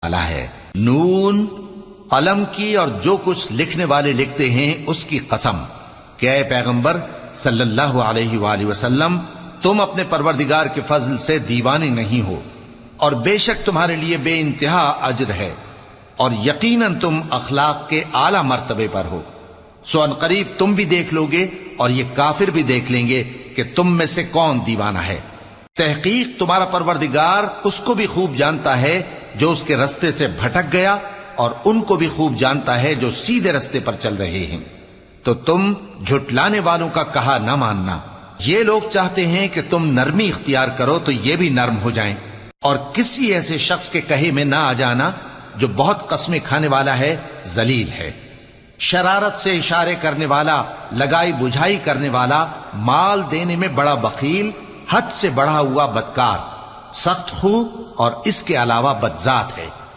والا ہے۔ نون، قلم کی اور جو کچھ لکھنے والے لکھتے ہیں اس کی قسم کہ اے پیغمبر صلی اللہ علیہ وآلہ وسلم، تم اپنے پروردگار کے فضل سے دیوانے نہیں ہو، اور بے شک تمہارے لیے بے انتہا اجر ہے، اور یقیناً تم اخلاق کے اعلی مرتبے پر ہو۔ سو ان قریب تم بھی دیکھ لو گے اور یہ کافر بھی دیکھ لیں گے کہ تم میں سے کون دیوانہ ہے۔ تحقیق تمہارا پروردگار اس کو بھی خوب جانتا ہے جو اس کے رستے سے بھٹک گیا، اور ان کو بھی خوب جانتا ہے جو سیدھے رستے پر چل رہے ہیں۔ تو تم جھٹلانے والوں کا کہا نہ ماننا۔ یہ لوگ چاہتے ہیں کہ تم نرمی اختیار کرو تو یہ بھی نرم ہو جائیں، اور کسی ایسے شخص کے کہے میں نہ آ جانا جو بہت قسمیں کھانے والا ہے، ذلیل ہے، شرارت سے اشارے کرنے والا، لگائی بجھائی کرنے والا، مال دینے میں بڑا بخیل، حد سے بڑھا ہوا بدکار، سخت خو اور اس کے علاوہ بدذات ہے۔